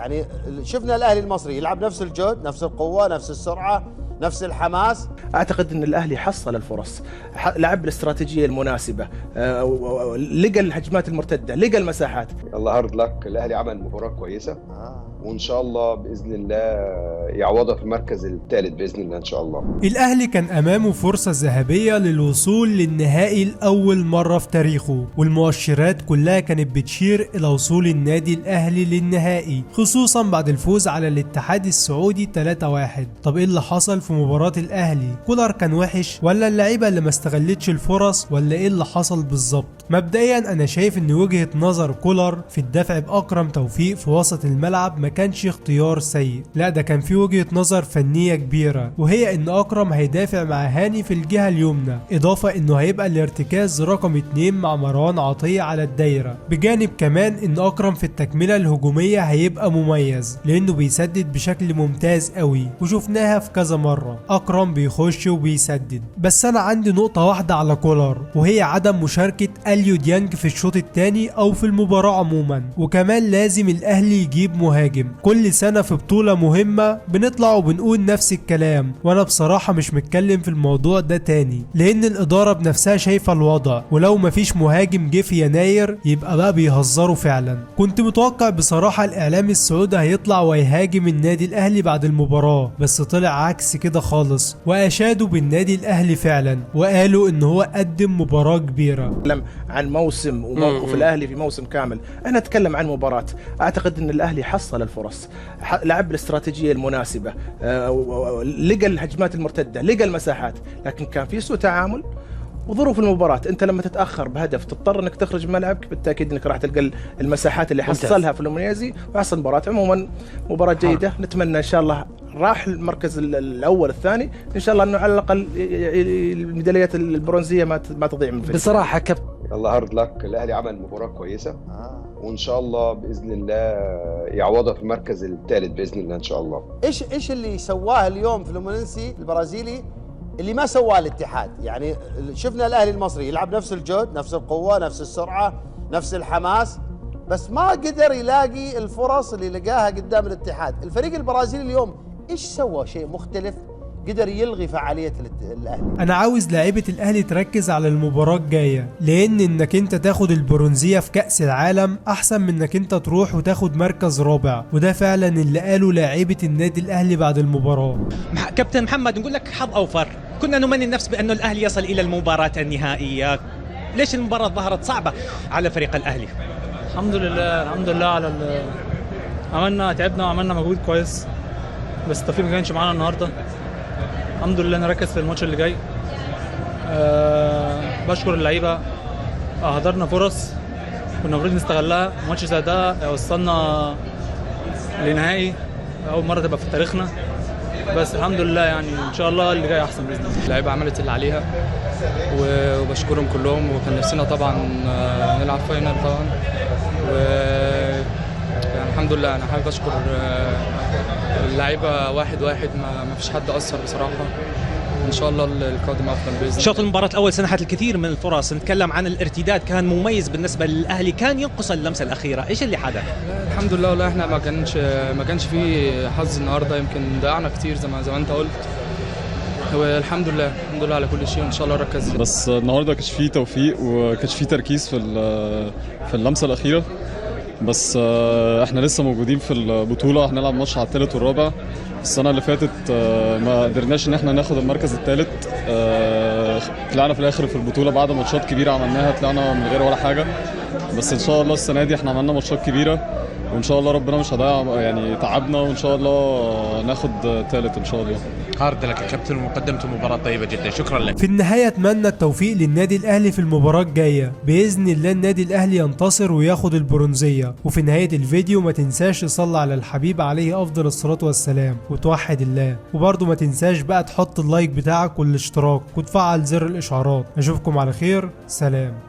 يعني شفنا الاهلي المصري يلعب نفس الجهد، نفس القوه، نفس السرعه، نفس الحماس. اعتقد ان الاهلي حصل الفرص، لعب الاستراتيجيه المناسبه، لقى الهجمات المرتده، لقى المساحات. الله هارد لك، الاهلي عمل مباراه كويسه وان شاء الله باذن الله يعوضها في المركز الثالث باذن الله ان شاء الله. الاهلي كان امامه فرصه ذهبيه للوصول للنهائي لاول مره في تاريخه، والمؤشرات كلها كانت بتشير الى وصول النادي الاهلي للنهائي، خصوصا بعد الفوز على الاتحاد السعودي 3-1. طب ايه اللي حصل في مباراه الاهلي؟ كولر كان وحش ولا اللعيبه اللي ما استغلتش الفرص ولا ايه اللي حصل بالظبط؟ مبدئيا انا شايف ان وجهه نظر كولر في الدفع باكرم توفيق في وسط الملعب ما كانش اختيار سيء، لا ده كان في وجهه نظر فنيه كبيره، وهي ان اكرم هيدافع مع هاني في الجهه اليمنى، اضافه انه هيبقى الارتكاز رقم 2 مع مروان عطيه على الدايره، بجانب كمان ان اكرم في التكمله الهجوميه هيبقى مميز لانه بيسدد بشكل ممتاز قوي، وشفناها في كذا مره اكرم بيخش وبيسدد. بس انا عندي نقطه واحده على كولر، وهي عدم مشاركه اليو ديانج في الشوط الثاني او في المباراه عموما، وكمان لازم الاهلي يجيب مهاجم. كل سنه في بطوله مهمه بنطلع وبنقول نفس الكلام، وانا بصراحه مش متكلم في الموضوع ده تاني لان الاداره بنفسها شايفه الوضع، ولو مفيش مهاجم جه في يناير يبقى بقى بيهزروا فعلا. كنت متوقع بصراحه الاعلام السعودي هيطلع ويهاجم النادي الاهلي بعد المباراه، بس طلع عكس كده خالص، واشادوا بالنادي الاهلي فعلا وقالوا ان هو قدم مباراه كبيره. عن موسم وموقف الاهلي في موسم كامل، انا اتكلم عن مباراه. اعتقد ان الاهلي حصل الفرص، لعب الاستراتيجيه المناسبه، لقى الهجمات المرتده، لقى المساحات، لكن كان في سوء تعامل وظروف المباراة. انت لما تتاخر بهدف تضطر انك تخرج من ملعبك، بالتاكيد انك راح تلقى المساحات اللي حصلها في المنيازي وحصل مباراة. عموما مباراة جيدة، نتمنى ان شاء الله راح المركز الاول الثاني ان شاء الله انه على الاقل الميداليات البرونزيه ما تضيع من فيه. بصراحه كابتن الله هارد لك، الاهلي عمل مباراه كويسه وان شاء الله باذن الله يعوضها في المركز الثالث باذن الله ان شاء الله. ايش اللي سواه اليوم فلومينينسي البرازيلي اللي ما سواه الاتحاد؟ يعني شفنا الاهلي المصري يلعب نفس الجهد، نفس القوه، نفس السرعه، نفس الحماس، بس ما قدر يلاقي الفرص اللي لقاها قدام الاتحاد. الفريق البرازيلي اليوم ايش سوى شيء مختلف قدر يلغي فعاليه الاهلي؟ انا عاوز لاعيبه الاهلي تركز على المباراه الجايه، لان انك انت تاخد البرونزيه في كاس العالم احسن من انك انت تروح وتاخد مركز رابع، وده فعلا اللي قاله لاعيبه النادي الاهلي بعد المباراه. كابتن محمد نقول لك حظ اوفر، كنا نمني النفس بانه الاهلي يصل الى المباراه النهائيه. ليش المباراه ظهرت صعبه على فريق الاهلي؟ الحمد لله على تعبنا وعملنا مجهود كويس، بس التوفيق ما كانش معانا النهارده. الحمد لله نركز في الماتش اللي جاي. بشكر اللعيبه، هدرنا فرص كنا المفروض نستغلها. ماتش زي ده وصلنا لنهائي اول مره تبقى في تاريخنا، بس الحمد لله يعني ان شاء الله اللي جاي احسن باذن الله. اللعيبه عملت اللي عليها وبشكرهم كلهم، وكان نفسنا طبعا نلعب فاينل طبعا، يعني الحمد لله. انا حابب اشكر اللعيبه واحد ما فيش حد اثر بصراحه. ان شاء الله القادم افضل باذن الله. شوط المباراه الاول سنحت الكثير من الفرص، نتكلم عن الارتداد كان مميز بالنسبه للاهلي، كان ينقص اللمسه الاخيره، ايش اللي حدث؟ الحمد لله والله احنا ما كانش فيه حظ النهارده، يمكن ضيعنا كتير زي ما انت قلت، والحمد لله على كل شيء، وان شاء الله نركز. بس النهارده كانش فيه توفيق وكانش فيه تركيز في اللمسه الاخيره، بس احنا لسه موجودين في البطوله، هنلعب ماتش على الثالث والرابع. السنه اللي فاتت ما قدرناش ان احنا ناخد المركز الثالث، طلعنا في الاخر في البطوله بعد ماتشات كبيره عملناها، طلعنا من غير ولا حاجه. بس ان شاء الله السنه دي احنا عملنا ماتشات كبيره، وان شاء الله ربنا مش هيضيع يعني تعبنا، وان شاء الله ناخد ثالث ان شاء الله. هارد لك يا كابتن، وقدمت مباراة طيبة جدا، شكرا لك. في النهاية اتمنى التوفيق للنادي الاهلي في المباراة الجاية، بإذن الله النادي الاهلي ينتصر وياخد البرونزية. وفي نهاية الفيديو ما تنساش تصلي على الحبيب عليه افضل الصلاة والسلام وتوحد الله، وبرضه ما تنساش بقى تحط اللايك بتاعك والاشتراك وتفعل زر الاشعارات. اشوفكم على خير، سلام.